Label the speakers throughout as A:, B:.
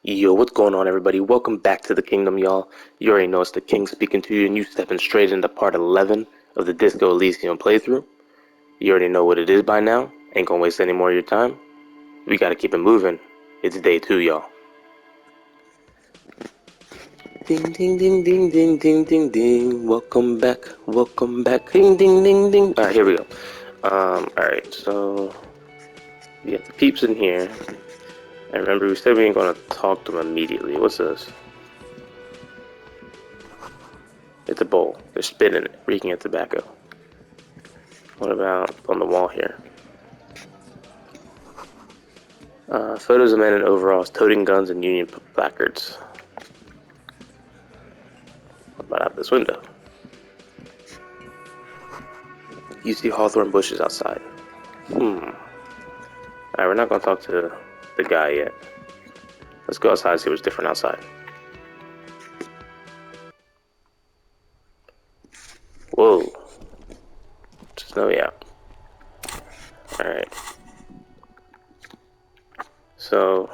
A: Yo, what's going on, everybody? Welcome back to the kingdom, y'all. You already know it's the king speaking to you, and you stepping straight into part 11 of the Disco Elysium playthrough. You already know what it is by now. Ain't gonna waste any more of your time. We gotta keep it moving. It's day 2, y'all. Ding, ding, ding, ding, ding, ding, ding, ding. Welcome back, welcome back. Ding, ding, ding, ding. Alright, here we go. Alright, so we got the peeps in here. And remember, we said we ain't gonna talk to them immediately. What's this? It's a bowl. They're spitting it, reeking of tobacco. What about on the wall here? Photos of men in overalls toting guns and Union placards. What about out this window? You see hawthorn bushes outside. Alright, we're not gonna talk to the guy yet. Let's go outside and see what's different outside. Whoa. Snowy out. Alright. So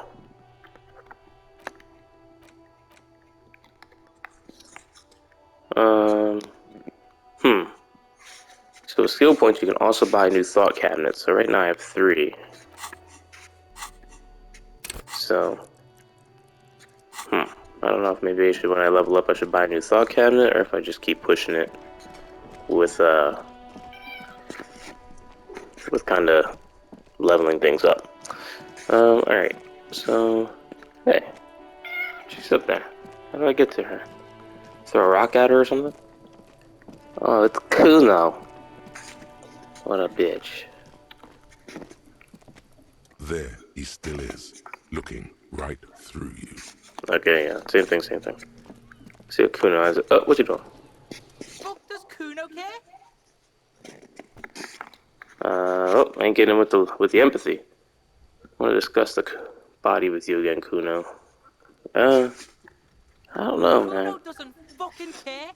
A: So with skill points you can also buy new thought cabinets. So right now I have 3. So I don't know if maybe I should, when I level up, I should buy a new thought cabinet, or if I just keep pushing it with kind of leveling things up. Alright, so hey, she's up there. How do I get to her? Throw a rock at her or something? Oh, it's Kuno. What a bitch.
B: There he still is, looking right through you.
A: Okay, yeah, same thing, same thing. See what Kuno has. Oh, what you doing?
C: Fuck does Kuno care?
A: Oh, I ain't getting with the empathy. I want to discuss the body with you again, Kuno. I don't know, man.
C: Kuno doesn't fucking care.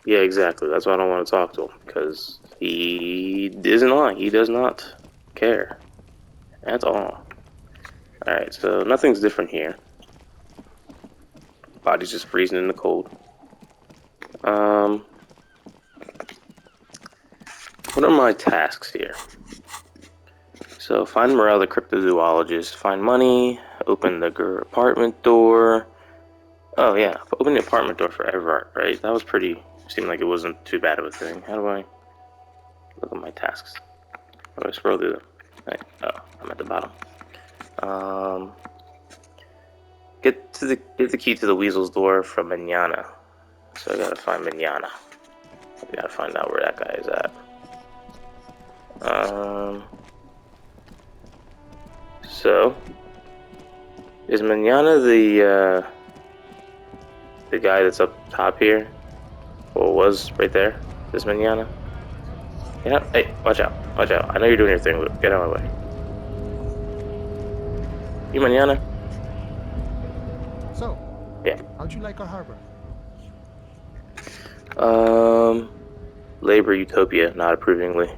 A: Yeah, exactly. That's why I don't want to talk to him, because he isn't lying. He does not care. That's all. Alright, so nothing's different here. Body's just freezing in the cold. What are my tasks here? So find Morel the cryptozoologist, find money, open the apartment door. Oh yeah, open the apartment door for Everard, right? That was pretty, seemed like it wasn't too bad of a thing. How do I look at my tasks? How do I scroll through them? Right. Oh, I'm at the bottom. Get the key to the weasel's door from Manana. So I gotta find Manana. I gotta find out where that guy is at. So is Manana the guy that's up top here? Or was right there? This Manana? Yeah. Hey, watch out! Watch out! I know you're doing your thing, but get out of my way. You Manana?
D: So,
A: Yeah.
D: how'd you like our harbor?
A: Labor Utopia, not approvingly.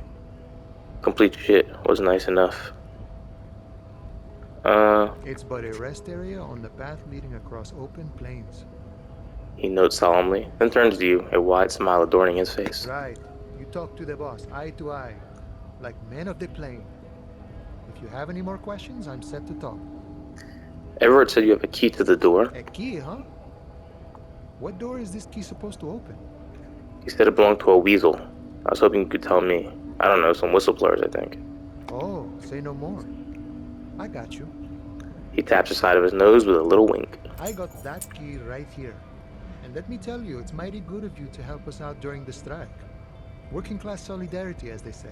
A: Complete shit was nice enough.
D: It's but a rest area on the path leading across open plains.
A: He notes solemnly, then turns to you, a wide smile adorning his face.
D: Right. You talk to the boss, eye to eye, like men of the plain. If you have any more questions, I'm set to talk.
A: Everett said you have a key to the door.
D: A key, huh? What door is this key supposed to open?
A: He said it belonged to a weasel. I was hoping you could tell me. I don't know, some whistleblowers, I think.
D: Oh, say no more. I got you.
A: He taps the side of his nose with a little wink.
D: I got that key right here. And let me tell you, it's mighty good of you to help us out during the strike. Working class solidarity, as they say.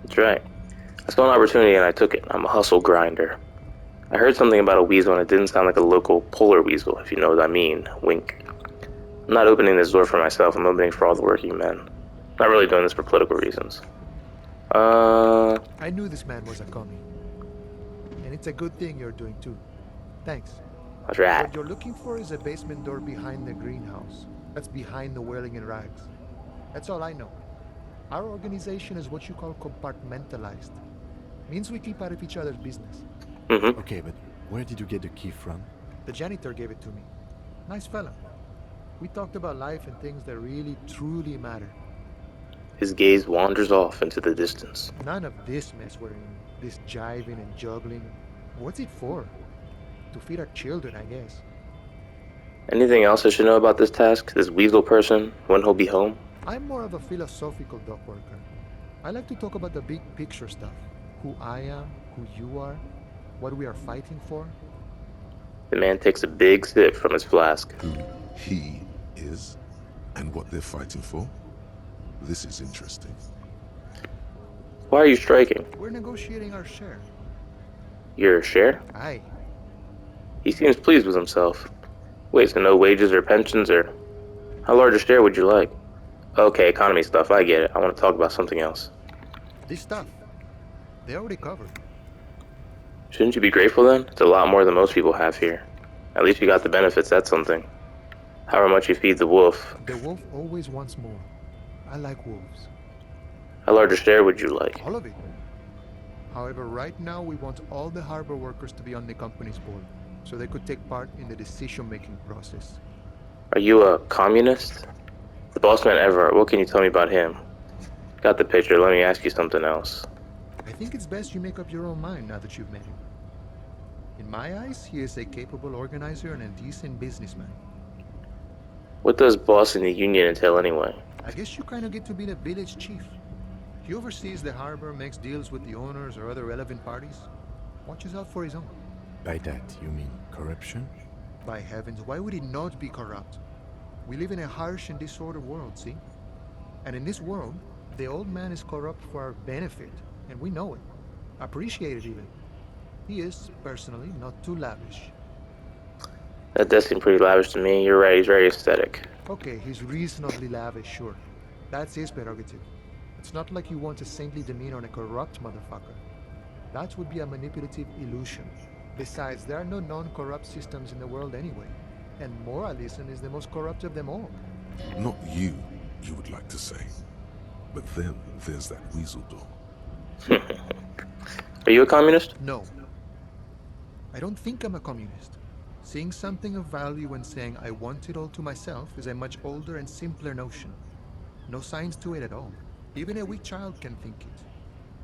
A: That's right. I saw an opportunity and I took it. I'm a hustle grinder. I heard something about a weasel and it didn't sound like a local polar weasel, if you know what I mean. Wink. I'm not opening this door for myself, I'm opening for all the working men. Not really doing this for political reasons.
D: I knew this man was a commie. And it's a good thing you're doing too. Thanks.
A: That's right.
D: What you're looking for is a basement door behind the greenhouse. That's behind the whirling in rags. That's all I know. Our organization is what you call compartmentalized. Means we keep out of each other's business.
A: Mm-hmm.
E: Okay, but where did you get the key from?
D: The janitor gave it to me. Nice fella. We talked about life and things that really, truly matter.
A: His gaze wanders off into the distance.
D: None of this mess we're in. This jiving and juggling. What's it for? To feed our children, I guess.
A: Anything else I should know about this task? This weasel person? When he'll be home?
D: I'm more of a philosophical dock worker. I like to talk about the big picture stuff. Who I am, who you are, what we are fighting for.
A: The man takes a big sip from his flask.
B: Who he is and what they're fighting for? This is interesting.
A: Why are you striking?
D: We're negotiating our share.
A: Your share?
D: Aye.
A: He seems pleased with himself. Wait, so no wages or pensions or... How large a share would you like? Okay, economy stuff, I get it. I want to talk about something else.
D: This stuff, they already covered.
A: Shouldn't you be grateful then? It's a lot more than most people have here. At least you got the benefits, that's something. However much you feed the wolf.
D: The wolf always wants more. I like wolves.
A: How large a share would you like?
D: All of it. However, right now we want all the harbor workers to be on the company's board, so they could take part in the decision-making process.
A: Are you a communist? The boss man Everett, what can you tell me about him? Got the picture, let me ask you something else.
D: I think it's best you make up your own mind now that you've met him. In my eyes, he is a capable organizer and a decent businessman.
A: What does boss in the union entail anyway?
D: I guess you kind of get to be the village chief. He oversees the harbor, makes deals with the owners or other relevant parties. Watches out for his own.
E: By that, you mean corruption?
D: By heavens, why would he not be corrupt? We live in a harsh and disordered world, see? And in this world, the old man is corrupt for our benefit, and we know it. Appreciate it even. He is, personally, not too lavish.
A: That does seem pretty lavish to me. You're right, he's very aesthetic.
D: Okay, he's reasonably lavish, sure. That's his prerogative. It's not like you want a saintly demeanor on a corrupt motherfucker. That would be a manipulative illusion. Besides, there are no non-corrupt systems in the world anyway. And moralism is the most corrupt of them all.
B: Not you would like to say. But then there's that weasel door.
A: Are you a communist?
D: No. I don't think I'm a communist. Seeing something of value and saying I want it all to myself is a much older and simpler notion. No science to it at all. Even a weak child can think it.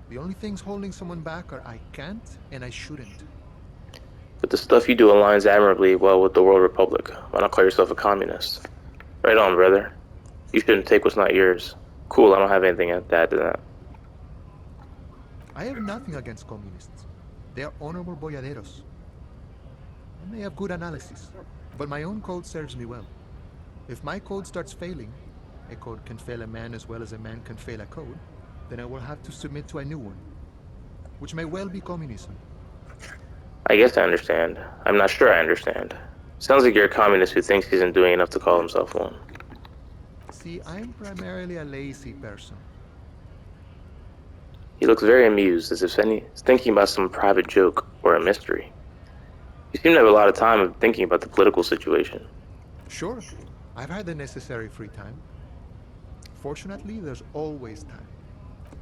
D: The only things holding someone back are I can't and I shouldn't.
A: But the stuff you do aligns admirably well with the World Republic. Why not call yourself a communist? Right on, brother. You shouldn't take what's not yours. Cool, I don't have anything to add to that.
D: I have nothing against communists. They are honorable boyaderos. And they have good analysis. But my own code serves me well. If my code starts failing, a code can fail a man as well as a man can fail a code, then I will have to submit to a new one. Which may well be communism.
A: I guess I understand. I'm not sure I understand. Sounds like you're a communist who thinks he isn't doing enough to call himself one.
D: See, I'm primarily a lazy person.
A: He looks very amused, as if thinking about some private joke or a mystery. You seem to have a lot of time thinking about the political situation.
D: Sure, I've had the necessary free time. Fortunately, there's always time.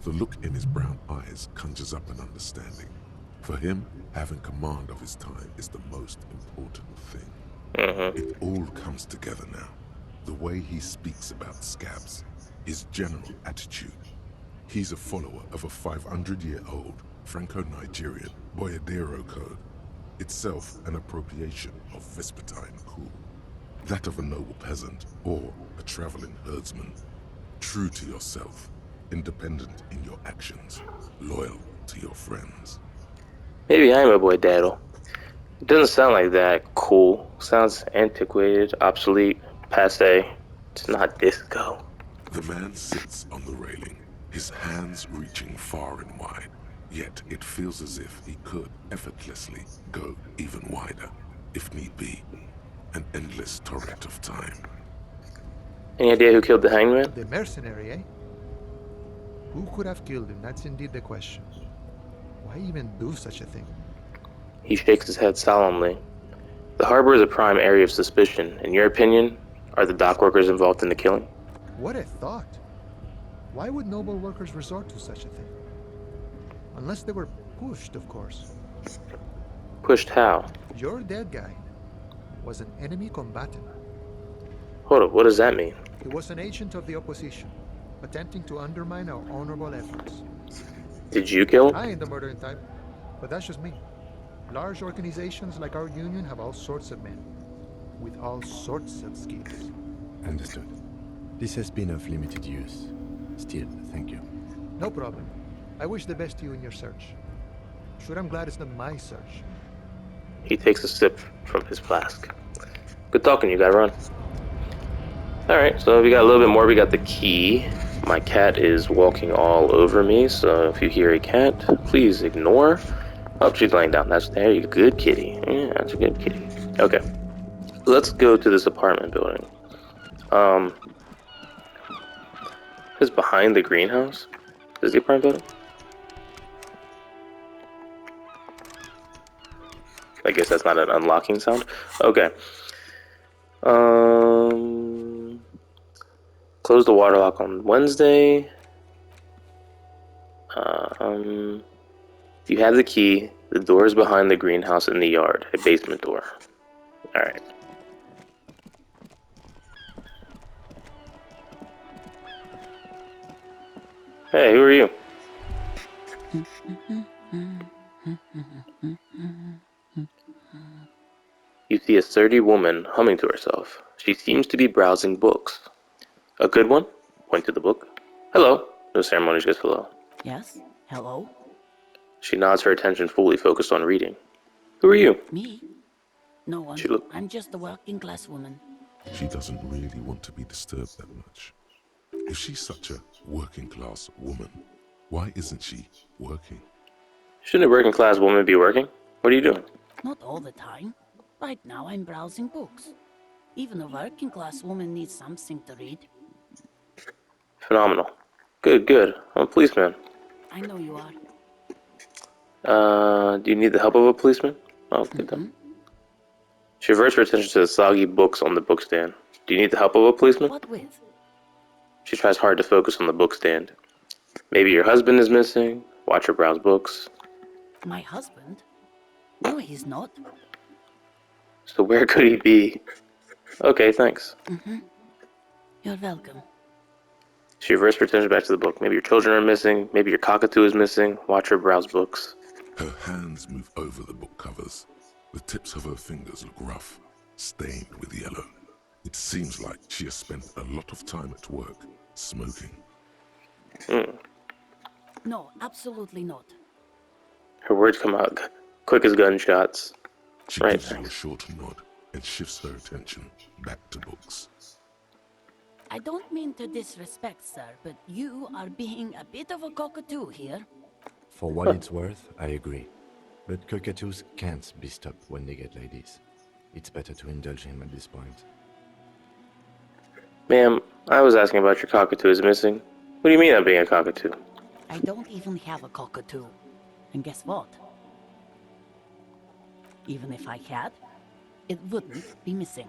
B: The look in his brown eyes conjures up an understanding. For him, having command of his time is the most important thing. It all comes together now. The way he speaks about scabs, his general attitude. He's a follower of a 500-year-old Franco-Nigerian Boyadero code, itself an appropriation of Vespertine cool. That of a noble peasant or a traveling herdsman. True to yourself, independent in your actions, loyal to your friends.
A: Maybe I'm a boy daddle. It doesn't sound like that cool. Sounds antiquated, obsolete, passe. It's not disco.
B: The man sits on the railing, his hands reaching far and wide, yet it feels as if he could effortlessly go even wider, if need be. An endless torrent of time.
A: Any idea who killed the hangman?
D: The mercenary, eh? Who could have killed him? That's indeed the question. Why even do such a thing?
A: He shakes his head solemnly. The harbor is a prime area of suspicion. In your opinion, are the dock workers involved in the killing?
D: What a thought. Why would noble workers resort to such a thing? Unless they were pushed, of course.
A: Pushed how?
D: You're dead guy. was an enemy combatant.
A: Hold up, what does that mean?
D: He was an agent of the opposition, attempting to undermine our honorable efforts.
A: Did you kill him?
D: I ain't the murdering type, but that's just me. Large organizations like our union have all sorts of men, with all sorts of skills.
E: Understood. This has been of limited use. Still, thank you.
D: No problem. I wish the best to you in your search. Sure, I'm glad it's not my search.
A: He takes a sip from his flask. Good talking, you gotta run. Alright, so we got a little bit more. We got the key. My cat is walking all over me, so if you hear a cat, please ignore. Oh, she's laying down. That's there. You good kitty. Yeah, that's a good kitty. Okay, let's go to this apartment building. It's behind the greenhouse. Is the apartment building? I guess that's not an unlocking sound. Okay. Close the water lock on Wednesday. You have the key. The door is behind the greenhouse in the yard. A basement door. Alright. Hey, who are you? You see a sturdy woman humming to herself. She seems to be browsing books. A good one? Point to the book. Hello. No ceremony, just hello.
F: Yes? Hello?
A: She nods, her attention fully focused on reading. Who are you?
F: Me? No one.
A: She look-
F: I'm just a working class woman.
B: She doesn't really want to be disturbed that much. If she's such a working class woman, why isn't she working?
A: Shouldn't a working class woman be working? What are you doing?
F: Not all the time. Right now I'm browsing books. Even a working class woman needs something to read.
A: Phenomenal. Good, good. I'm a policeman.
F: I know you are.
A: Do you need the help of a policeman? Oh, good then. She averts her attention to the soggy books on the bookstand. Do you need the help of a policeman?
F: What with?
A: She tries hard to focus on the bookstand. Maybe your husband is missing. Watch her browse books.
F: My husband? No, he's not.
A: So where could he be? Okay, thanks.
F: You're welcome.
A: She reverts her attention back to the book. Maybe your children are missing. Maybe your cockatoo is missing. Watch her browse books.
B: Her hands move over the book covers. The tips of her fingers look rough, stained with yellow. It seems like she has spent a lot of time at work, smoking.
F: No, absolutely not.
A: Her words come out quick as gunshots.
B: She
A: Right,
B: gives you a
A: thanks.
B: short nod and shifts her attention back to books.
F: I don't mean to disrespect, sir, but you are being a bit of a cockatoo here.
E: For what it's worth, I agree. But cockatoos can't be stopped when they get ladies. It's better to indulge him at this point.
A: Ma'am, I was asking about your cockatoo is missing. What do you mean I'm being a cockatoo?
F: I don't even have a cockatoo. And guess what? Even if I had, it wouldn't be missing.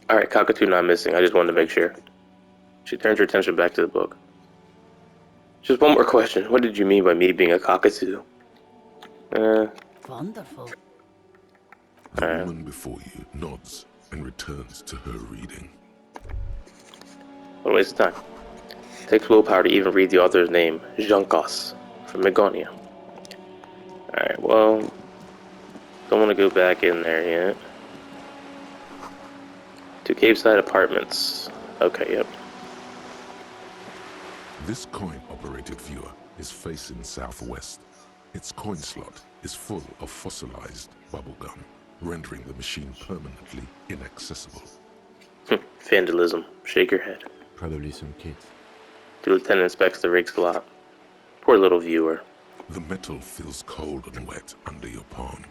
A: Alright, cockatoo not missing. I just wanted to make sure. She turns her attention back to the book. Just one more question. What did you mean by me being a cockatoo?
F: Wonderful.
B: The woman before you nods and returns to her reading.
A: What a waste of time. Takes willpower to even read the author's name, Junkos, from Megonia. Alright, well, don't want to go back in there yet. To Caveside Apartments. Okay, yep.
B: This coin-operated viewer is facing southwest. Its coin slot is full of fossilized bubblegum, rendering the machine permanently inaccessible.
A: Vandalism. Shake your head.
E: Probably some kids.
A: The lieutenant inspects the rig slot. Poor little viewer.
B: The metal feels cold and wet under your palm.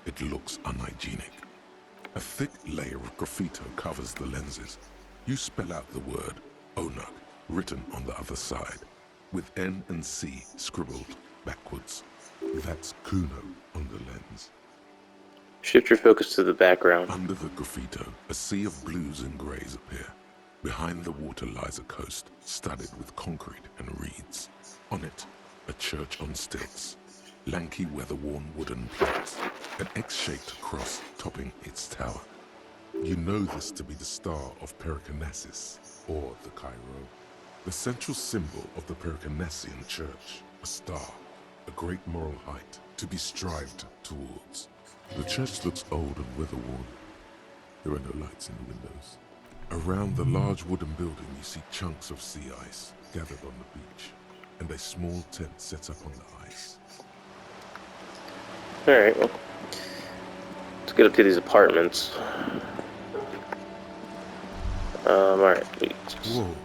B: It looks unhygienic. A thick layer of graffito covers the lenses. You spell out the word Onug written on the other side, with N and C scribbled backwards. That's Kuno on the lens.
A: Shift your focus to the background.
B: Under the graffito, a sea of blues and greys appear. Behind the water lies a coast studded with concrete and reeds. On it, a church on stilts. Lanky, weather-worn wooden planks. An X-shaped cross topping its tower. You know this to be the star of Periconesus, or the Cairo, the central symbol of the Periconesian Church, a star, a great moral height to be strived towards. The church looks old and weather-worn. There are no lights in the windows. Around the large wooden building, you see chunks of sea ice gathered on the beach, and a small tent set up on the ice.
A: Alright, well, let's get up to these apartments. Alright.
B: Whoa.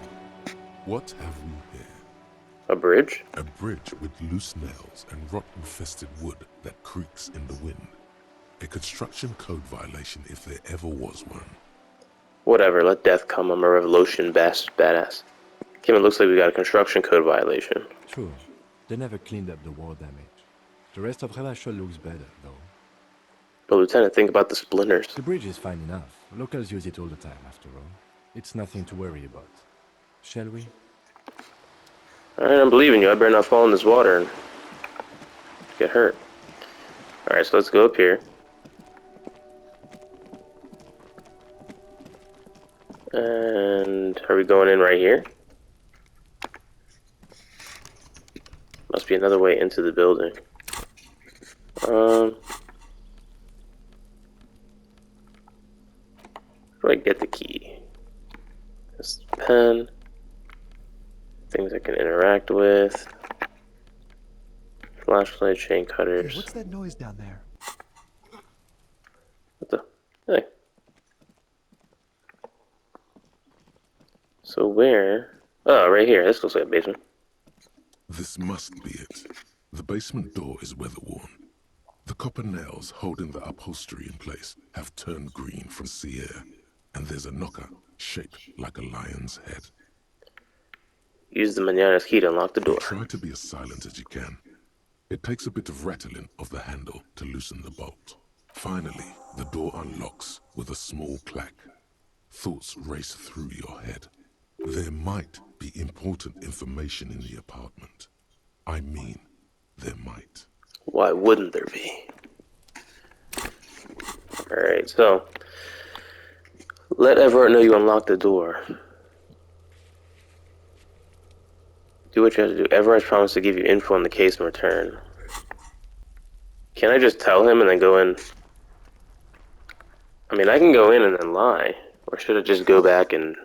B: What have we here?
A: A bridge?
B: A bridge with loose nails and rot-infested wood that creaks in the wind. A construction code violation if there ever was one.
A: Whatever, let death come. I'm a revolution badass. Kim, it looks like we got a construction code violation.
E: True. They never cleaned up the war damage. The rest of Revachol looks better, though.
A: But Lieutenant, think about the splinters.
E: The bridge is fine enough. Locals use it all the time, after all. It's nothing to worry about. Shall we?
A: Alright, I'm believing you. I better not fall in this water and get hurt. Alright, so let's go up here. And are we going in right here? Must be another way into the building. Where do I get the key? This is the pen. Things I can interact with. Flashlight, chain cutters.
D: Hey, what's that noise down there?
A: What the? Hey. So where? Oh, right here. This looks like a basement.
B: This must be it. The basement door is weather-worn. The copper nails holding the upholstery in place have turned green from sea air, and there's a knocker shaped like a lion's head.
A: Use the manana's key to unlock the door.
B: Try to be as silent as you can. It takes a bit of rattling of the handle to loosen the bolt. Finally, the door unlocks with a small clack. Thoughts race through your head. There might be important information in the apartment. I mean, there might.
A: Why wouldn't there be? Alright, so let Everett know you unlocked the door. Do what you have to do. Everett promised to give you info on the case in return. Can I just tell him and then go in? I mean, I can go in and then lie. Or should I just go back and...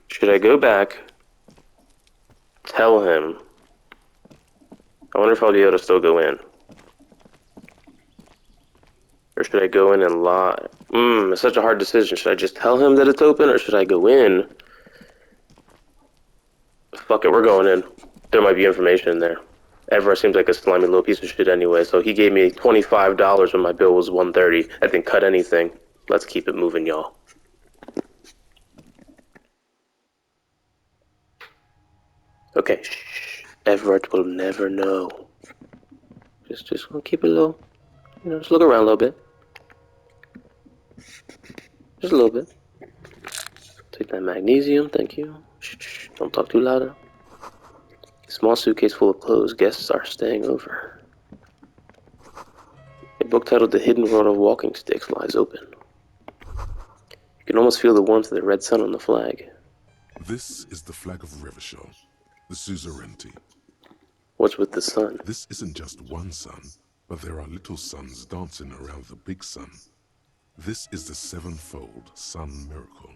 A: Should I go back, tell him? I wonder if I'll be able to still go in. Or should I go in and lie? It's such a hard decision. Should I just tell him that it's open, or should I go in? Fuck it, we're going in. There might be information in there. Everett seems like a slimy little piece of shit anyway, so he gave me $25 when my bill was $130. I didn't cut anything. Let's keep it moving, y'all. Okay, shh. Everett will never know. Just gonna keep it low. You know, just look around a little bit. Just a little bit. Take that magnesium, thank you. Shh, don't talk too loud. Small suitcase full of clothes. Guests are staying over. A book titled The Hidden World of Walking Sticks lies open. You can almost feel the warmth of the red sun on the flag.
B: This is the flag of Revachol, the suzerainty.
A: What's with the sun?
B: This isn't just one sun, but there are little suns dancing around the big sun. This is the sevenfold sun miracle.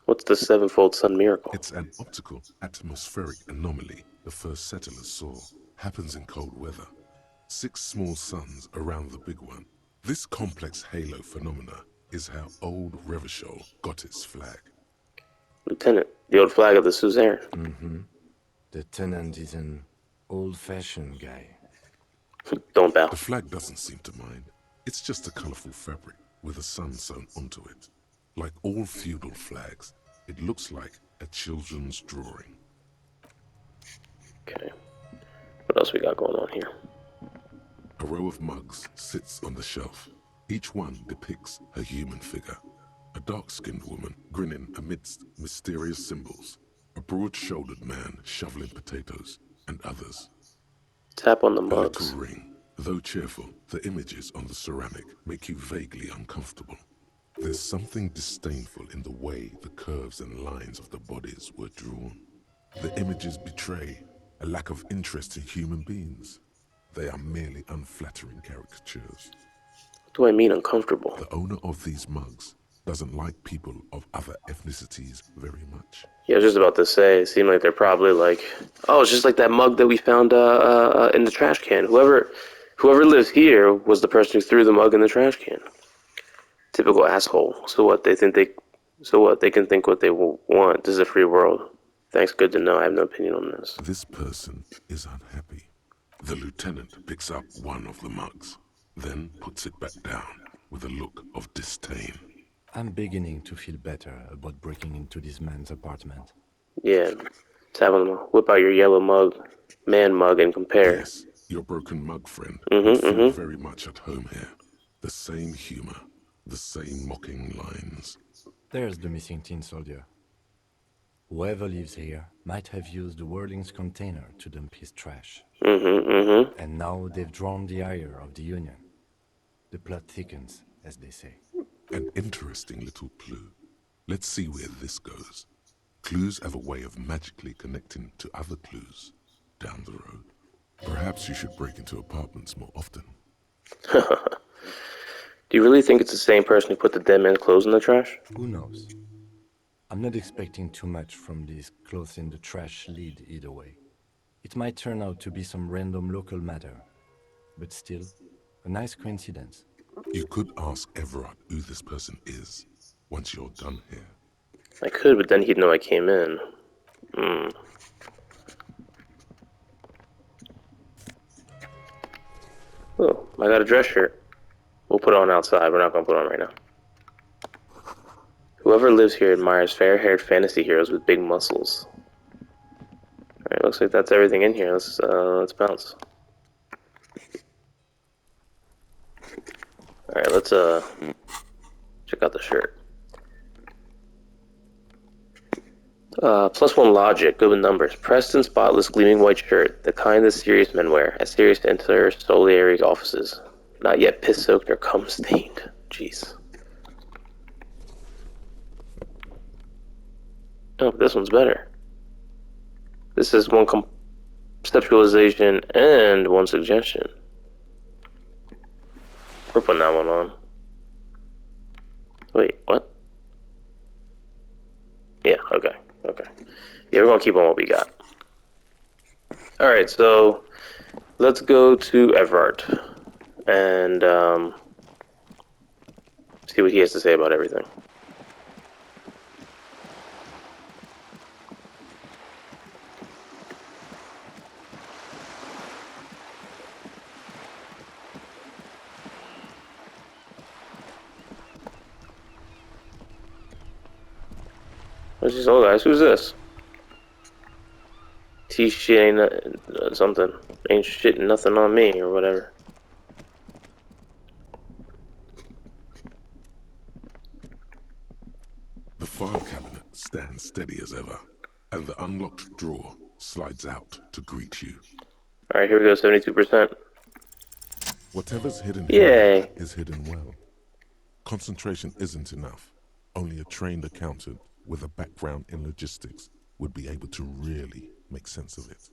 A: What's the sevenfold sun miracle?
B: It's an optical atmospheric anomaly the first settlers saw. Happens in cold weather. 6 small suns around the big one. This complex halo phenomena is how old Revachol got its flag.
A: Lieutenant, the old flag of the suzerain.
E: The tenant is an old-fashioned guy.
A: Don't bow.
B: The flag doesn't seem to mind. It's just a colorful fabric with a sun sewn onto it. Like all feudal flags, it looks like a children's drawing.
A: Okay. What else we got going on here?
B: A row of mugs sits on the shelf. Each one depicts a human figure. A dark-skinned woman grinning amidst mysterious symbols. A broad-shouldered man shoveling potatoes, and others.
A: Tap on the
B: A
A: mugs.
B: little ring, Though cheerful, the images on the ceramic make you vaguely uncomfortable. There's something disdainful in the way the curves and lines of the bodies were drawn. The images betray a lack of interest in human beings. They are merely unflattering caricatures.
A: What do I mean uncomfortable?
B: The owner of these mugs doesn't like people of other ethnicities very much.
A: Yeah, I was just about to say, it seemed like they're probably like, oh, it's just like that mug that we found in the trash can. Whoever lives here was the person who threw the mug in the trash can. Typical asshole. So what? They can think what they want. This is a free world. Thanks, good to know. I have no opinion on this.
B: This person is unhappy. The lieutenant picks up one of the mugs, then puts it back down with a look of disdain.
E: I'm beginning to feel better about breaking into this man's apartment.
A: Yeah, tap on them. Whip out your yellow mug, man mug, and compare.
B: Yes, your broken mug friend would feel very much at home here. The same humor, the same mocking lines.
E: There's the missing tin soldier. Whoever lives here might have used the Whirling's container to dump his trash. And now they've drawn the ire of the Union. The plot thickens, as they say.
B: An interesting little clue. Let's see where this goes. Clues have a way of magically connecting to other clues down the road. Perhaps you should break into apartments more often.
A: Do you really think it's the same person who put the dead man's clothes in the trash?
E: Who knows? I'm not expecting too much from this clothes in the trash lead either way. It might turn out to be some random local matter, but still, a nice coincidence.
B: You could ask Everard who this person is once you're done here.
A: I could, but then he'd know I came in. Oh, I got a dress shirt. We'll put it on outside. We're not going to put it on right now. Whoever lives here admires fair-haired fantasy heroes with big muscles. Alright, looks like that's everything in here. Let's bounce. Alright, let's check out the shirt. +1 logic, good with numbers. Pressed and spotless, gleaming white shirt, the kind that serious men wear, as serious enter Solieri's offices. Not yet piss-soaked or cum-stained. Jeez. Oh, this one's better. This is one conceptualization and one suggestion. We're putting that one on. Wait, what? Yeah, okay. Yeah, we're gonna keep on what we got. Alright, so let's go to Everard and see what he has to say about everything. What's this old guys? Who's this? T-shit ain't something. Ain't shit nothing on me or whatever.
B: The file cabinet stands steady as ever, and the unlocked drawer slides out to greet you.
A: Alright, here we go, 72%.
B: Whatever's hidden
A: Yay.
B: here is hidden well. Concentration isn't enough. Only a trained accountant with a background in logistics would be able to really make sense of it.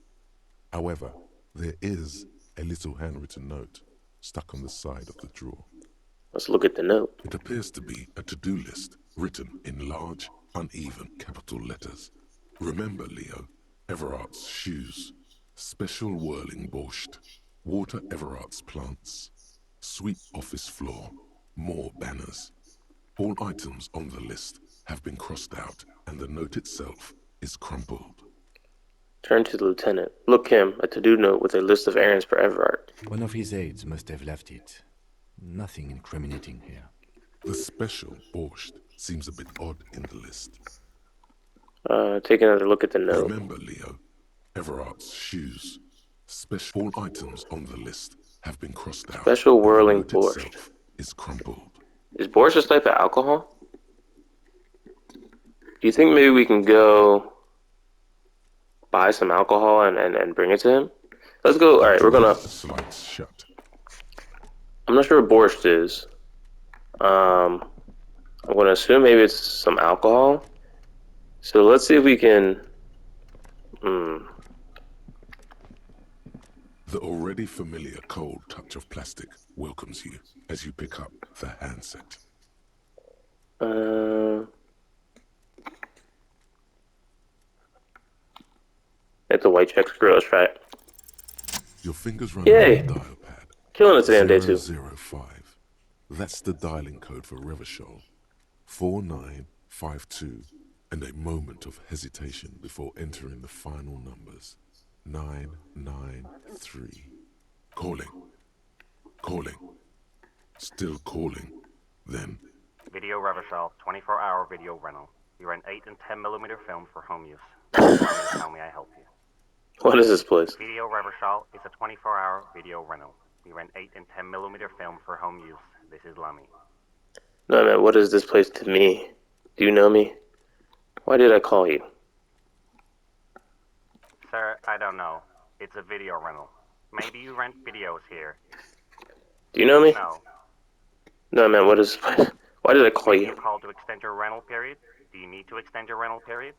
B: However, there is a little handwritten note stuck on the side of the drawer.
A: Let's look at the note.
B: It appears to be a to-do list written in large, uneven capital letters. Remember, Leo, Everard's shoes, special whirling borscht, water Everard's plants, sweep office floor, more banners. All items on the list have been crossed out, and the note itself is crumpled.
A: Turn to the lieutenant. Look him, a to-do note with a list of errands for Everard.
E: One of his aides must have left it. Nothing incriminating here.
B: The special borscht seems a bit odd in the list.
A: Take another look at the note.
B: Remember, Leo, Everard's shoes. All items on the list have been crossed out.
A: Special whirling
B: the note
A: borscht.
B: itself is crumpled.
A: Is borscht a type of alcohol? Do you think maybe we can go buy some alcohol and bring it to him? Let's go. Alright, we're gonna...
B: Slides shut.
A: I'm not sure what borscht is. I'm gonna assume maybe it's some alcohol. So let's see if we can.
B: The already familiar cold touch of plastic welcomes you as you pick up the handset.
A: It's a white check screw. Let's try it.
B: Your fingers run over
A: Yay!
B: the dial pad.
A: Killing it today on day 2.
B: 005. That's the dialing code for Revachol. 4952. And a moment of hesitation before entering the final numbers. 993. Calling. Calling. Still calling. Then.
G: Video Revachol, 24-hour video rental. You rent 8 and 10mm film for home use. How may I help you?
A: What is this place?
G: Video Revachol is a 24-hour video rental. We rent 8 and 10mm film for home use. This is Lamy.
A: No, man, what is this place to me? Do you know me? Why did I call you?
G: Sir, I don't know. It's a video rental. Maybe you rent videos here.
A: Do you know me?
G: No.
A: No, man, what is this place? Why did I call
G: Maybe
A: you?
G: you called to extend your rental period? Do you need to extend your rental period?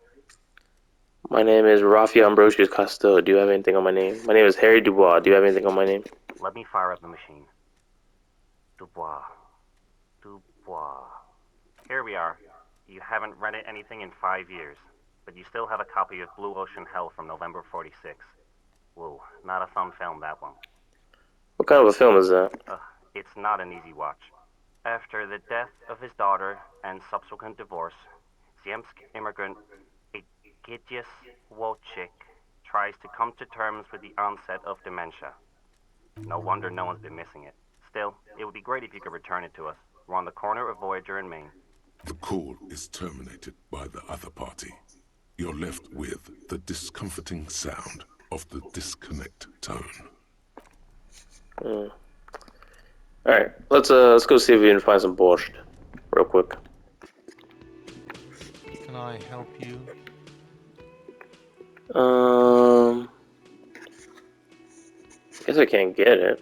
A: My name is Rafael Ambrosius Costello. Do you have anything on my name? My name is Harry Dubois. Do you have anything on my name?
G: Let me fire up the machine. Dubois. Dubois. Here we are. You haven't rented anything in 5 years, but you still have a copy of Blue Ocean Hell from November '46. Whoa, not a fun film, that one.
A: What kind of a film is that?
G: It's not an easy watch. After the death of his daughter and subsequent divorce, Ziemsk immigrant Egidius Wojcik tries to come to terms with the onset of dementia. No wonder no one's been missing it. Still, it would be great if you could return it to us. We're on the corner of Voyager and Maine.
B: The call is terminated by the other party. You're left with the discomforting sound of the disconnect tone.
A: Alright, let's go see if we can find some borscht. Real quick.
H: Can I help you?
A: Guess I can't get it.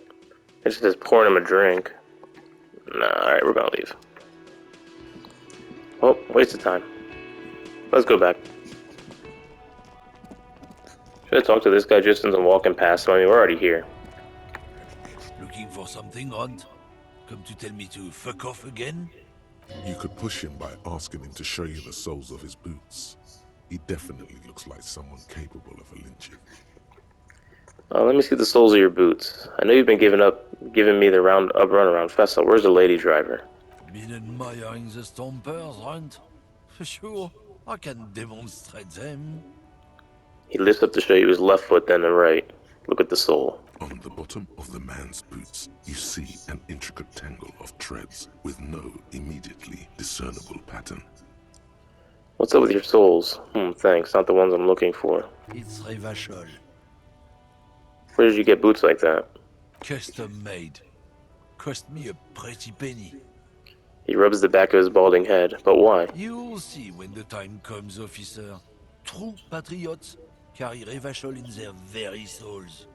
A: It's just pouring him a drink. Nah, alright, we're gonna leave. Oh, waste of time. Let's go back. Should I talk to this guy just since I'm walking past him? I mean, we're already here.
I: Looking for something, Rand? Come to tell me to fuck off again?
B: You could push him by asking him to show you the soles of his boots. He definitely looks like someone capable of a lynching.
A: Let me see the soles of your boots. I know you've been giving me the run around Fessel. Where's the lady driver?
I: Been admiring the stompers, Rand? For sure, I can demonstrate them.
A: He lifts up to show you his left foot, then the right. Look at the sole.
B: On the bottom of the man's boots, you see an intricate tangle of treads with no immediately discernible pattern.
A: What's up with your soles? Thanks. Not the ones I'm looking for.
I: It's Revachol.
A: Where did you get boots like that?
I: Custom made. Cost me a pretty penny.
A: He rubs the back of his balding head. But why?
I: You'll see when the time comes, officer. True patriots carry Revachol in their very souls.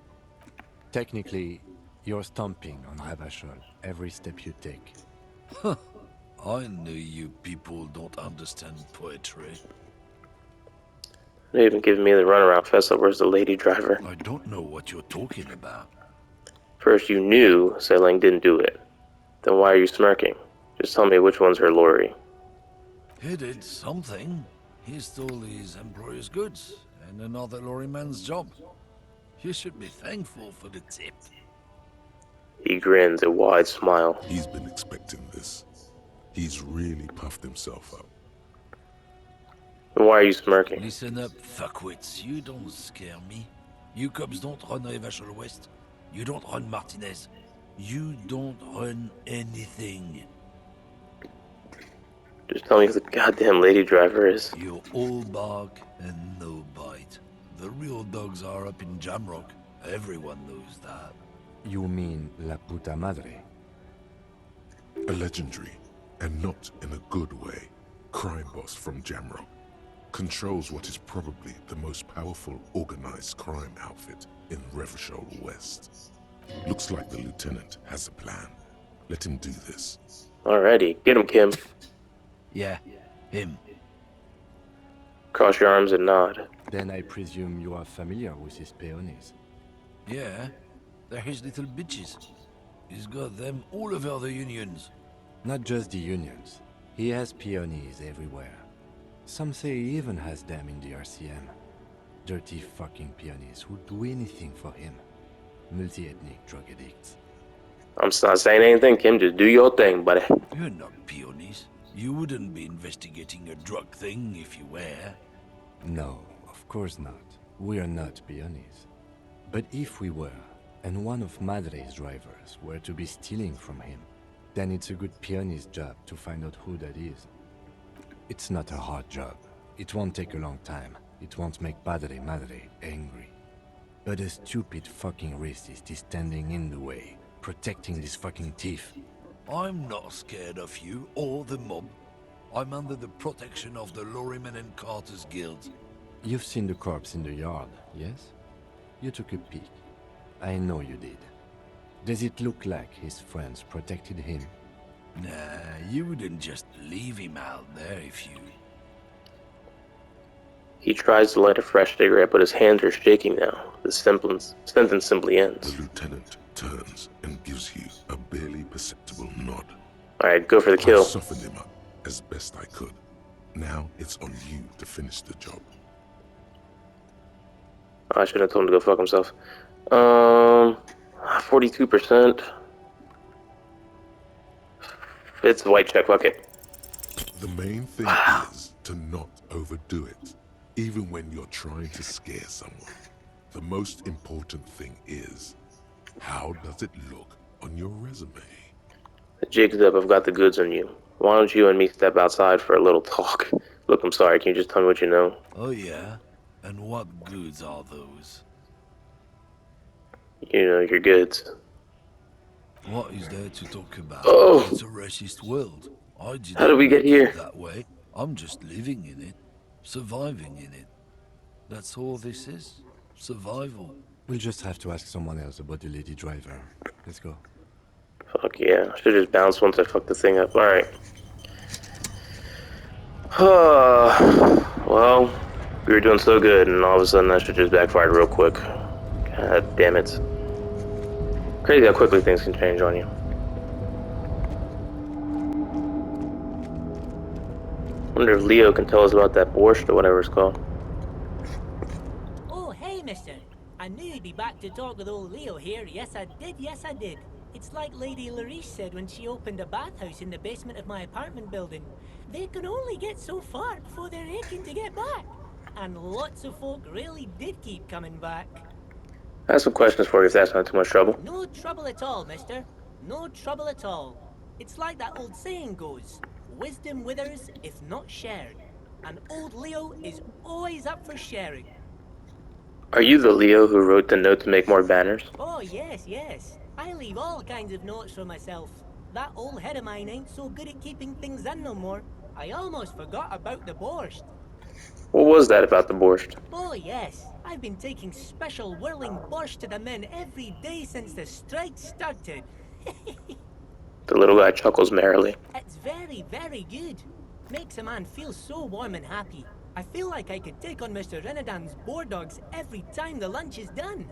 E: Technically, you're stomping on Revachol every step you take.
I: I know you people don't understand poetry.
A: They've been giving me the runaround. Fessel, where's the lady driver?
I: I don't know what you're talking about.
A: First, you knew Seling didn't do it. Then why are you smirking? Just tell me which one's her lorry.
I: He did something. He stole his employer's goods and another lorryman's job. You should be thankful for the tip.
A: He grins a wide smile.
B: He's been expecting this. He's really puffed himself up.
A: Then why are you smirking?
I: Listen up, fuckwits. You don't scare me. You cops don't run Revachol West. You don't run Martinez. You don't run anything.
A: Just tell me who the goddamn lady driver is.
I: You're all bark and no bite. The real dogs are up in Jamrock. Everyone knows that.
E: You mean La Puta Madre?
B: A legendary, and not in a good way, crime boss from Jamrock. Controls what is probably the most powerful organized crime outfit in Revachol West. Looks like the lieutenant has a plan. Let him do this.
A: Alrighty, get him, Kim.
I: Yeah, him.
A: Cross your arms and nod.
E: Then I presume you are familiar with his peonies.
I: Yeah, they're his little bitches. He's got them all over the unions.
E: Not just the unions. He has peonies everywhere. Some say he even has them in the RCM. Dirty fucking peonies who'd do anything for him. Multi-ethnic drug addicts.
A: I'm not saying anything, Kim. Just do your thing, buddy.
I: You're not peonies. You wouldn't be investigating a drug thing if you were.
E: No, of course not. We are not peonies. But if we were, and one of Madre's drivers were to be stealing from him, then it's a good peony's job to find out who that is. It's not a hard job. It won't take a long time. It won't make Padre Madre angry. But a stupid fucking racist is standing in the way, protecting this fucking thief.
I: I'm not scared of you or the mob. I'm under the protection of the Lorrymen and Carters Guild.
E: You've seen the corpse in the yard, yes? You took a peek. I know you did. Does it look like his friends protected him?
I: Nah, you wouldn't just leave him out there if you...
A: He tries to light a fresh cigarette, but his hands are shaking now. The sentence simply ends.
B: The lieutenant turns and gives you a barely perceptible nod.
A: Alright, go for the
B: I
A: kill.
B: softened him up as best I could. Now it's on you to finish the job.
A: I shouldn't have told him to go fuck himself. 42%. It's a white check, fuck it.
B: The main thing is to not overdo it, even when you're trying to scare someone. The most important thing is, how does it look on your resume?
A: The jig's up, I've got the goods on you. Why don't you and me step outside for a little talk? Look, I'm sorry, can you just tell me what you know?
I: Oh yeah? And what goods are those?
A: You know, your goods.
I: What is there to talk about?
A: Oh!
I: It's a racist world. I didn't
A: How did we get
I: make it
A: here?
I: that way. I'm just living in it. Surviving in it. That's all this is. Survival.
E: We'll just have to ask someone else about the lady driver. Let's go.
A: Fuck yeah, I should've just bounced once I fucked the thing up. Alright. Well, we were doing so good, and all of a sudden that shit just backfired real quick. God damn it. Crazy how quickly things can change on you. Wonder if Leo can tell us about that borscht or whatever it's called.
H: Oh, hey, mister. I knew you'd be back to talk with old Leo here. Yes, I did. It's like Lady Larice said when she opened a bathhouse in the basement of my apartment building. They can only get so far before they're aching to get back. And lots of folk really did keep coming back.
A: I have some questions for you if that's not too much trouble.
H: No trouble at all, mister. No trouble at all. It's like that old saying goes, wisdom withers if not shared. And old Leo is always up for sharing.
A: Are you the Leo who wrote the note to make more banners?
H: Oh, yes. I leave all kinds of notes for myself. That old head of mine ain't so good at keeping things in no more. I almost forgot about the borscht.
A: What was that about the borscht?
H: Oh, yes. I've been taking special whirling borscht to the men every day since the strike started.
A: The little guy chuckles merrily.
H: It's very, very good. Makes a man feel so warm and happy. I feel like I could take on Mr. Renadan's boar dogs every time the lunch is done.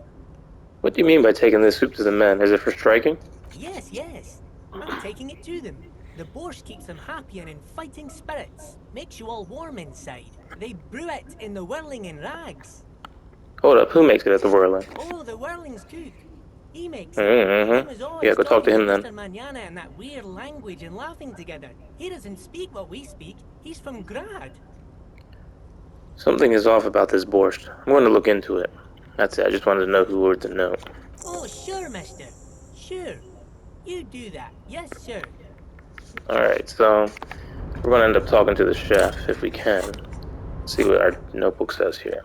A: What do you mean by taking this soup to the men? Is it for striking?
H: Yes. I'm taking it to them. The borscht keeps them happy and in fighting spirits. Makes you all warm inside. They brew it in the whirling in rags.
A: Hold up, who makes it at the whirling?
H: Oh, the whirling's cook. He makes it. He was always
A: Yeah, go talk to him then.
H: Mr. Manana in that weird language and laughing together. He doesn't speak what we speak. He's from Grad.
A: Something is off about this borscht. I'm going to look into it. That's it, I just wanted to know who wrote the note.
H: Oh, sure, mister. Sure. You do that. Yes, sir.
A: Alright, so we're going to end up talking to the chef if we can. See what our notebook says here.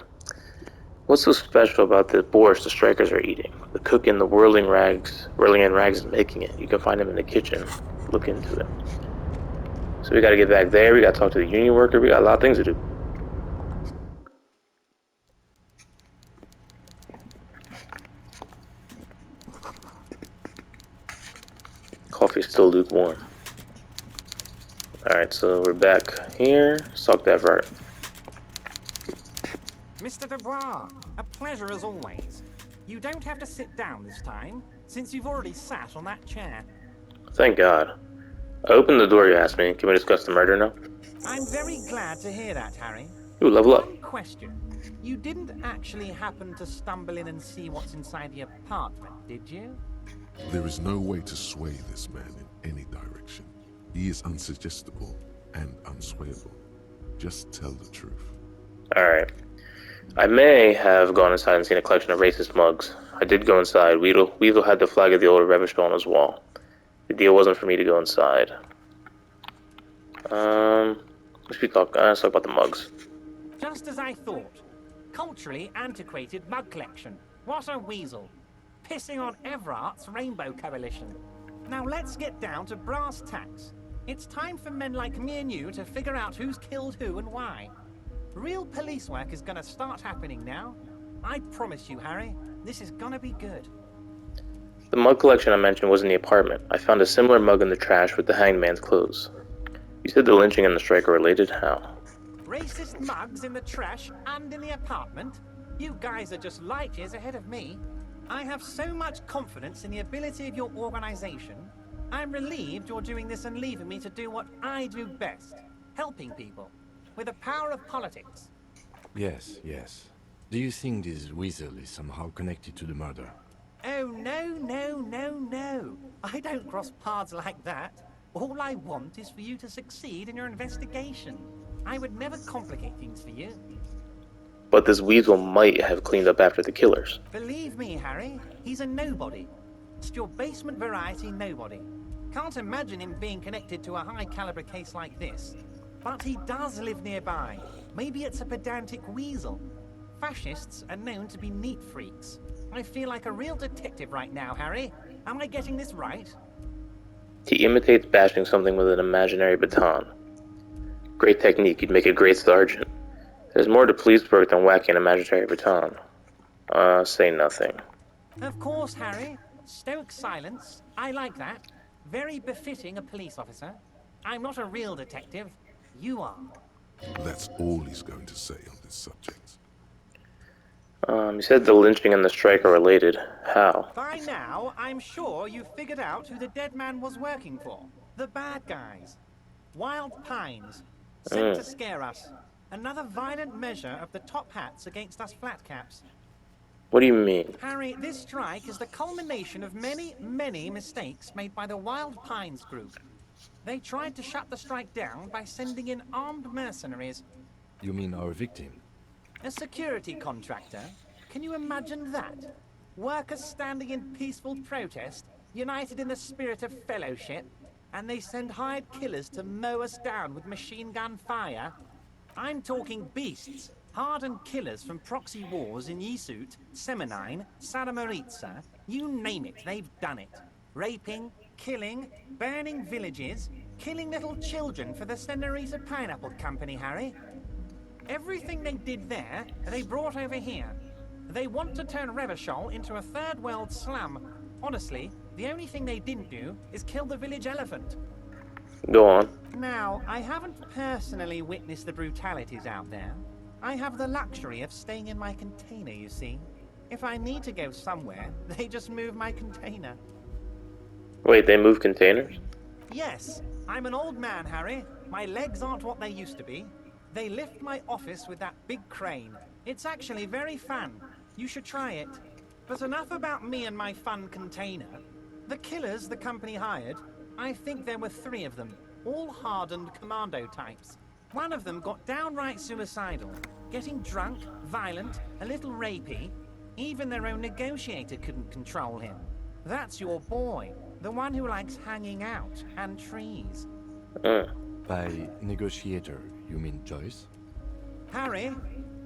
A: What's so special about the borscht the strikers are eating? The cook in the whirling in rags is making it. You can find him in the kitchen. Look into it. So we got to get back there. We got to talk to the union worker. We got a lot of things to do. Coffee's still lukewarm. Alright, so we're back here. Suck that vert.
J: Mr. Dubois, a pleasure as always. You don't have to sit down this time, since you've already sat on that chair.
A: Thank God. I opened the door you asked me. Can we discuss the murder now?
J: I'm very glad to hear that, Harry.
A: Ooh, level up.
J: One question. You didn't actually happen to stumble in and see what's inside the apartment, did you?
B: There is no way to sway this man in any direction. He is unsuggestible and unswayable. Just tell the truth.
A: Alright. I may have gone inside and seen a collection of racist mugs. I did go inside. Weasel had the flag of the old Revachol on his wall. The deal wasn't for me to go inside. Let's talk about the mugs.
J: Just as I thought. Culturally antiquated mug collection. What a weasel. Pissing on Everart's Rainbow Coalition. Now let's get down to brass tacks. It's time for men like me and you to figure out who's killed who and why. Real police work is gonna start happening now. I promise you, Harry, this is gonna be good.
A: The mug collection I mentioned was in the apartment. I found a similar mug in the trash with the hanged man's clothes. You said the lynching and the strike are related? How?
J: Racist mugs in the trash and in the apartment? You guys are just light years ahead of me. I have so much confidence in the ability of your organization. I'm relieved you're doing this and leaving me to do what I do best. Helping people. With the power of politics.
E: Yes, yes. Do you think this weasel is somehow connected to the murder?
J: Oh, no. I don't cross paths like that. All I want is for you to succeed in your investigation. I would never complicate things for you.
A: But this weasel might have cleaned up after the killers.
J: Believe me, Harry, he's a nobody. Just your basement variety nobody. Can't imagine him being connected to a high-caliber case like this. But he does live nearby. Maybe it's a pedantic weasel. Fascists are known to be neat freaks. I feel like a real detective right now, Harry. Am I getting this right?
A: He imitates bashing something with an imaginary baton. Great technique, you'd make a great sergeant. There's more to police work than whacking an imaginary baton. Say nothing.
J: Of course, Harry. Stoic silence. I like that. Very befitting a police officer. I'm not a real detective. You are.
B: That's all he's going to say on this subject.
A: You said the lynching and the strike are related. How?
J: By now, I'm sure you've figured out who the dead man was working for. The bad guys. Wild Pines. Sent to scare us. Another violent measure of the top hats against us flatcaps.
A: What do you mean?
J: Harry, this strike is the culmination of many, many mistakes made by the Wild Pines group. They tried to shut the strike down by sending in armed mercenaries.
E: You mean our victim?
J: A security contractor? Can you imagine that? Workers standing in peaceful protest, united in the spirit of fellowship, and they send hired killers to mow us down with machine gun fire? I'm talking beasts, hardened killers from proxy wars in Yisut, Semenine, Saramaritsa, you name it, they've done it. Raping, killing, burning villages, killing little children for the Senorita Pineapple Company, Harry. Everything they did there, they brought over here. They want to turn Revachol into a third world slum. Honestly, the only thing they didn't do is kill the village elephant.
A: Go on.
J: Now, I haven't personally witnessed the brutalities out there. I have the luxury of staying in my container, you see. If I need to go somewhere, they just move my container.
A: Wait, they move containers?
J: Yes, I'm an old man, Harry. My legs aren't what they used to be. They lift my office with that big crane. It's actually very fun. You should try it. But enough about me and my fun container. The killers the company hired, I think there were 3 of them, all hardened commando types. One of them got downright suicidal, getting drunk, violent, a little rapey. Even their own negotiator couldn't control him. That's your boy, the one who likes hanging out and trees.
E: By negotiator, you mean Joyce?
J: Harry,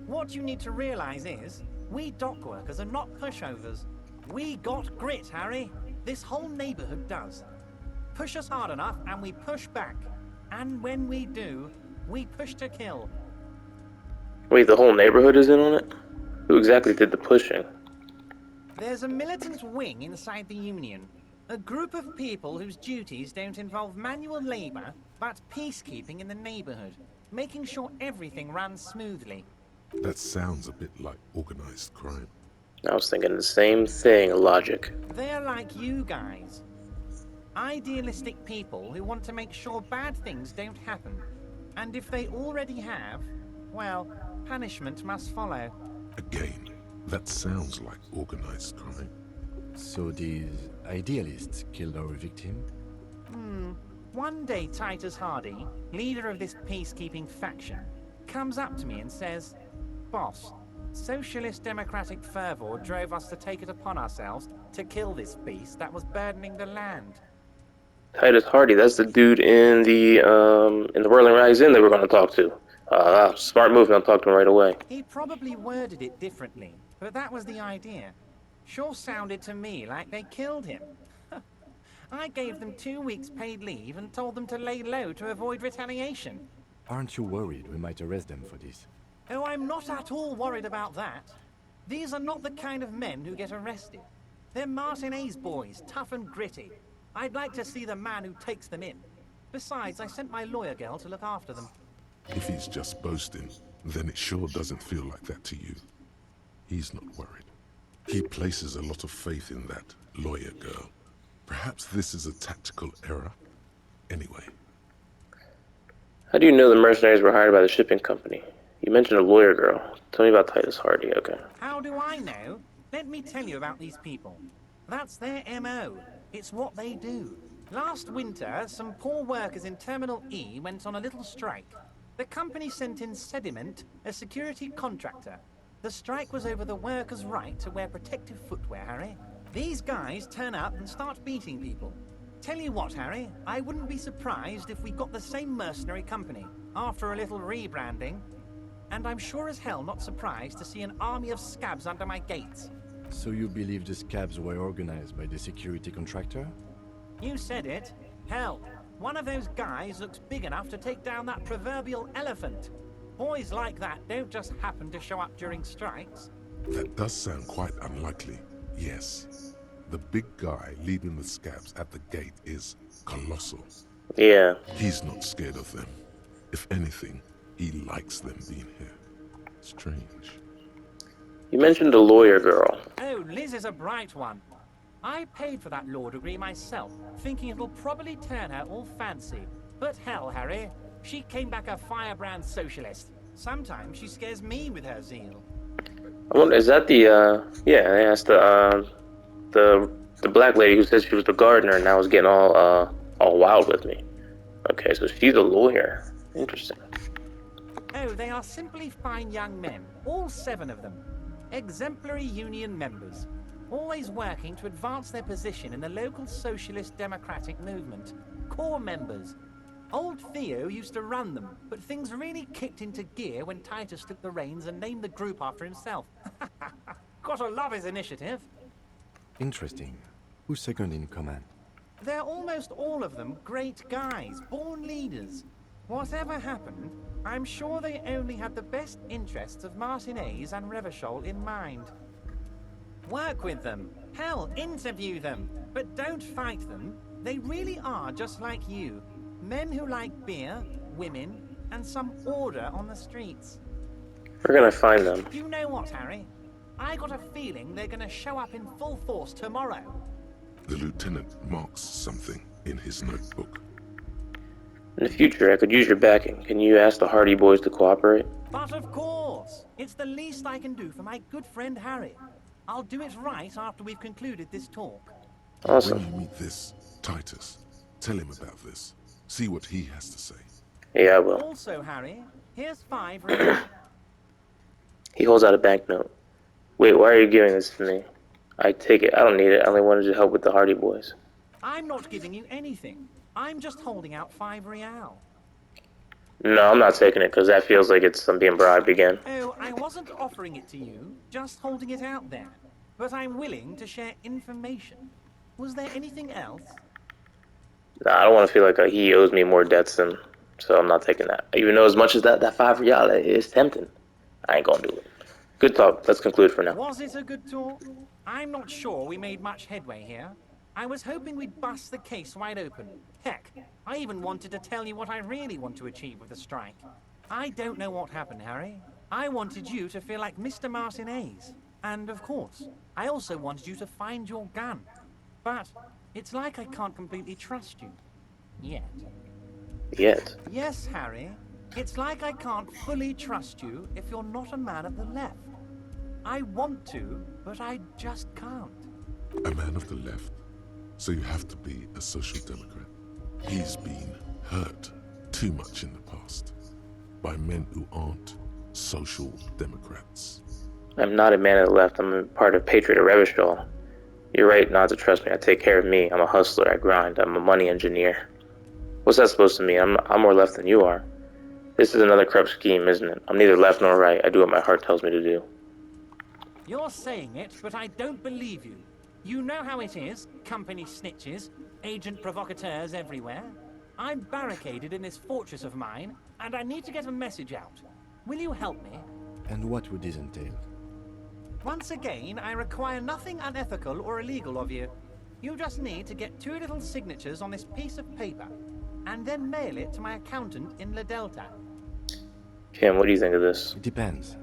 J: what you need to realize is, we dock workers are not pushovers. We got grit, Harry. This whole neighborhood does. Push us hard enough and we push back. And when we do, we push to kill.
A: Wait, the whole neighborhood is in on it? Who exactly did the pushing?
J: There's a militant wing inside the Union. A group of people whose duties don't involve manual labor, but peacekeeping in the neighborhood, making sure everything runs smoothly.
B: That sounds a bit like organized crime.
A: I was thinking the same thing, logic.
J: They're like you guys. Idealistic people who want to make sure bad things don't happen. And if they already have, well, punishment must follow.
B: Again, that sounds like organized crime.
E: So these idealists killed our victim?
J: One day Titus Hardy, leader of this peacekeeping faction, comes up to me and says, "Boss, socialist democratic fervor drove us to take it upon ourselves to kill this beast that was burdening the land."
A: Titus Hardy, that's the dude in the Whirling Rags Inn that we're going to talk to. Smart move, I'll talk to him right away.
J: He probably worded it differently, but that was the idea. Sure sounded to me like they killed him. I gave them 2 weeks paid leave and told them to lay low to avoid retaliation.
E: Aren't you worried we might arrest them for this?
J: Oh, I'm not at all worried about that. These are not the kind of men who get arrested. They're Martinez boys, tough and gritty. I'd like to see the man who takes them in. Besides, I sent my lawyer girl to look after them.
B: If he's just boasting, then it sure doesn't feel like that to you. He's not worried. He places a lot of faith in that lawyer girl. Perhaps this is a tactical error? Anyway.
A: How do you know the mercenaries were hired by the shipping company? You mentioned a lawyer girl. Tell me about Titus Hardy, okay.
J: How do I know? Let me tell you about these people. That's their MO. It's what they do. Last winter, some poor workers in Terminal E went on a little strike. The company sent in Sediment, a security contractor. The strike was over the workers' right to wear protective footwear, Harry. These guys turn up and start beating people. Tell you what, Harry, I wouldn't be surprised if we got the same mercenary company, after a little rebranding. And I'm sure as hell not surprised to see an army of scabs under my gates.
E: So you believe the scabs were organized by the security contractor?
J: You said it. Hell, one of those guys looks big enough to take down that proverbial elephant. Boys like that don't just happen to show up during strikes.
B: That does sound quite unlikely, yes. The big guy leading the scabs at the gate is colossal.
A: Yeah.
B: He's not scared of them. If anything, he likes them being here. Strange.
A: You mentioned a lawyer girl.
J: Oh, Liz is a bright one. I paid for that law degree myself, thinking it'll probably turn her all fancy. But hell, Harry, she came back a firebrand socialist. Sometimes she scares me with her zeal.
A: I wonder, is that the, yeah, I asked the black lady who said she was the gardener and now was getting all wild with me. Okay, so she's a lawyer. Interesting.
J: Oh, they are simply fine young men, all 7 of them. Exemplary union members, always working to advance their position in the local socialist democratic movement. Core members. Old Theo used to run them, but things really kicked into gear when Titus took the reins and named the group after himself. Gotta love his initiative.
E: Interesting. Who's second in command?
J: They're almost all of them great guys, born leaders. Whatever happened, I'm sure they only had the best interests of Martinez and Revachol in mind. Work with them. Hell, interview them. But don't fight them. They really are just like you. Men who like beer, women, and some order on the streets.
A: We're gonna find them.
J: You know what, Harry? I got a feeling they're gonna show up in full force tomorrow.
B: The lieutenant marks something in his notebook.
A: In the future, I could use your backing. Can you ask the Hardy boys to cooperate?
J: But of course! It's the least I can do for my good friend Harry. I'll do it right after we've concluded this talk.
A: Awesome.
B: When you meet this Titus, tell him about this. See what he has to say.
A: Yeah, I will.
J: Also, Harry, here's 5 real.
A: He holds out a banknote. Wait, why are you giving this to me? I take it. I don't need it. I only wanted to help with the Hardy boys.
J: I'm not giving you anything. I'm just holding out 5 real.
A: No, I'm not taking it because that feels like I'm being bribed again.
J: Oh, I wasn't offering it to you, just holding it out there. But I'm willing to share information. Was there anything else?
A: Nah, I don't want to feel like he owes me more debts than, so I'm not taking that. Even though as much as that 5 real is tempting, I ain't gonna do it. Good talk. Let's conclude for now.
J: Was it a good talk? I'm not sure we made much headway here. I was hoping we'd bust the case wide open. Heck, I even wanted to tell you what I really want to achieve with the strike. I don't know what happened, Harry. I wanted you to feel like Mr. Martinez. And of course, I also wanted you to find your gun. But it's like I can't completely trust you. Yet.
A: Yet.
J: Yes, Harry. It's like I can't fully trust you if you're not a man of the left. I want to, but I just can't.
B: A man of the left, so you have to be a social democrat. He's been hurt too much in the past by men who aren't social democrats.
A: I'm not a man of the left. I'm a part of Patriot of Revachol. You're right not to trust me. I take care of me. I'm a hustler. I grind. I'm a money engineer. What's that supposed to mean? I'm more left than you are. This is another corrupt scheme, isn't it? I'm neither left nor right. I do what my heart tells me to do.
J: You're saying it, but I don't believe you. You know how it is. Company snitches, agent provocateurs everywhere. I'm barricaded in this fortress of mine, and I need to get a message out. Will you help me?
E: And what would this entail?
J: Once again, I require nothing unethical or illegal of you. You just need to get 2 little signatures on this piece of paper, and then mail it to my accountant in La Delta.
A: Kim, what do you think of this?
E: It depends.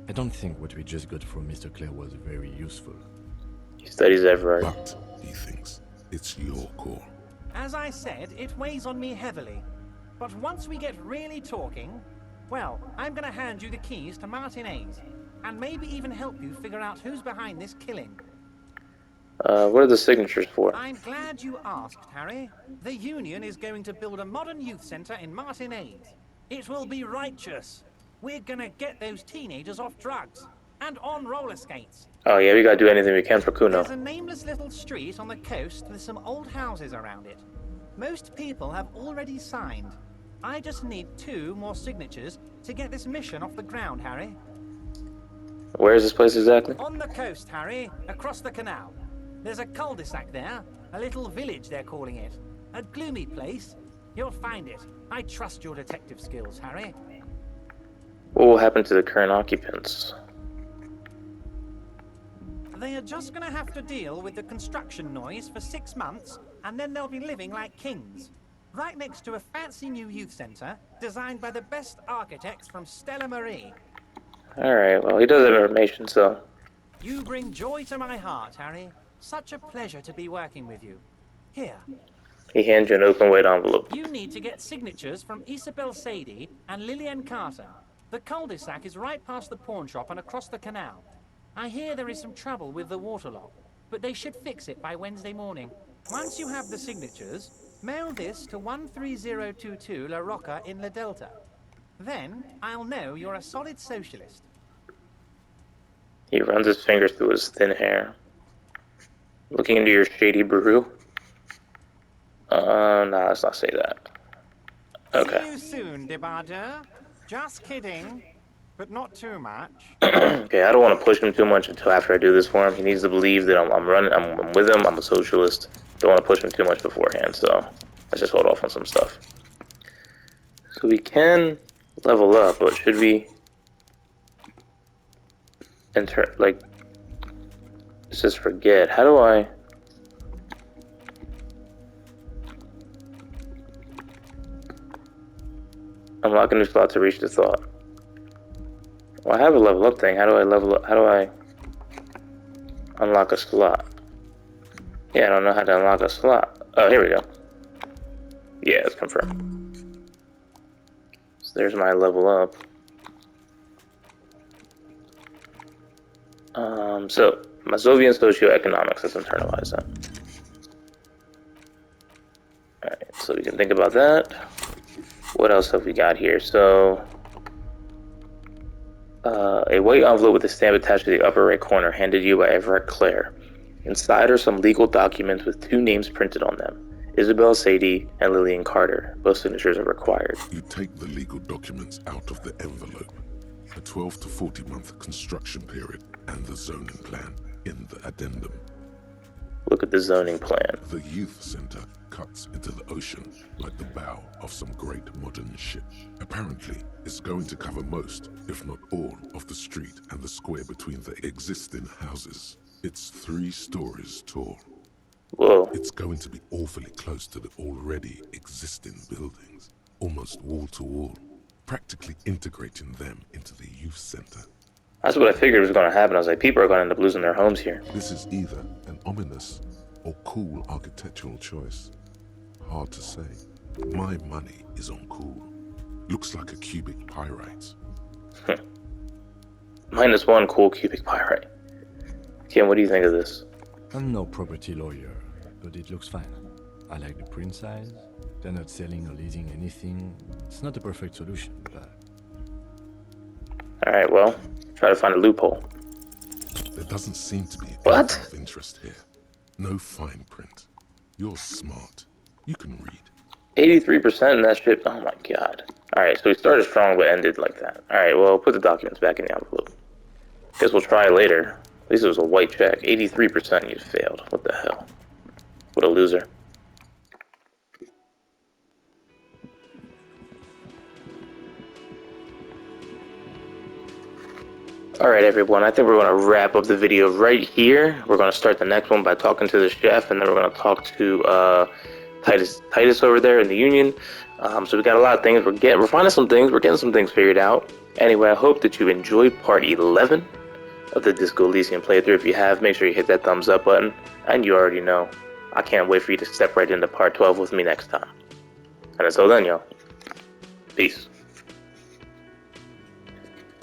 E: I don't think what we just got from Mr. Clare was very useful.
A: He studies Everard.
B: But, he thinks, it's your call.
J: As I said, it weighs on me heavily. But once we get really talking, well, I'm gonna hand you the keys to Martinez, and maybe even help you figure out who's behind this killing.
A: What are the signatures for?
J: I'm glad you asked, Harry. The Union is going to build a modern youth center in Martinez. It will be righteous. We're gonna get those teenagers off drugs and on roller skates.
A: Oh yeah, we gotta do anything we can for Kuno.
J: There's a nameless little street on the coast with some old houses around it. Most people have already signed. I just need 2 more signatures to get this mission off the ground, Harry.
A: Where is this place exactly?
J: On the coast, Harry, across the canal. There's a cul-de-sac there, a little village they're calling it. A gloomy place. You'll find it. I trust your detective skills, Harry.
A: What will happen to the current occupants?
J: They are just gonna have to deal with the construction noise for 6 months, and then they'll be living like kings. Right next to a fancy new youth center, designed by the best architects from Stella Marie.
A: Alright, well, he does have information, so...
J: You bring joy to my heart, Harry. Such a pleasure to be working with you. Here.
A: He hands you an open weight envelope.
J: You need to get signatures from Isabel Sadie and Lillian Carter. The cul-de-sac is right past the pawn shop and across the canal. I hear there is some trouble with the water lock, but they should fix it by Wednesday morning. Once you have the signatures, mail this to 13022 La Rocca in La Delta. Then I'll know you're a solid socialist.
A: He runs his fingers through his thin hair. Looking into your shady brew. Nah, let's not say that. Okay.
J: See you soon, Debarder. Just kidding, but not too much.
A: Okay, I don't want to push him too much until after I do this for him. He needs to believe that I'm with him, I'm a socialist. Don't want to push him too much beforehand, so let's just hold off on some stuff. So we can level up, but should we enter, like, let's just forget. How do I... Unlock a new slot to reach the thought. Well, I have a level up thing. How do I level up? How do I unlock a slot? Yeah, I don't know how to unlock a slot. Oh, here we go. Yeah, it's confirmed. So there's my level up. So Mazovian socioeconomics, let's internalize that. Alright, so we can think about that. What else have we got here? So, a white envelope with a stamp attached to the upper right corner handed you by Everett Clare. Inside are some legal documents with 2 names printed on them. Isabel Sadie and Lillian Carter. Both signatures are required.
B: You take the legal documents out of the envelope. A 12 to 40 month construction period and the zoning plan in the addendum.
A: Look at the zoning plan.
B: The youth center cuts into the ocean like the bow of some great modern ship. Apparently, it's going to cover most, if not all, of the street and the square between the existing houses. It's 3 stories tall.
A: Whoa.
B: It's going to be awfully close to the already existing buildings, almost wall to wall, practically integrating them into the youth center.
A: That's what I figured was going to happen. I was like, people are going to end up losing their homes here.
B: This is either an ominous or cool architectural choice. Hard to say. My money is on cool. Looks like a cubic pyrite.
A: -1 cool cubic pyrite. Kim, what do you think of this?
E: I'm no property lawyer, but it looks fine. I like the print size. They're not selling or leasing anything. It's not a perfect solution, but...
A: Alright, well, try to find a loophole.
B: There doesn't seem to be
A: What?
B: anything of interest here. No fine print. You're smart. You can read.
A: 83% in that shit? Oh my god. Alright, so we started strong but ended like that. Alright, well, put the documents back in the envelope. Guess we'll try later. At least it was a white check. 83% you failed. What the hell? What a loser. Alright everyone, I think we're going to wrap up the video right here. We're going to start the next one by talking to the chef, and then we're going to talk to Titus over there in the Union. So we got a lot of things. We're finding some things. We're getting some things figured out. Anyway, I hope that you enjoyed part 11 of the Disco Elysium playthrough. If you have, make sure you hit that thumbs up button. And you already know, I can't wait for you to step right into part 12 with me next time. And until then, y'all, peace.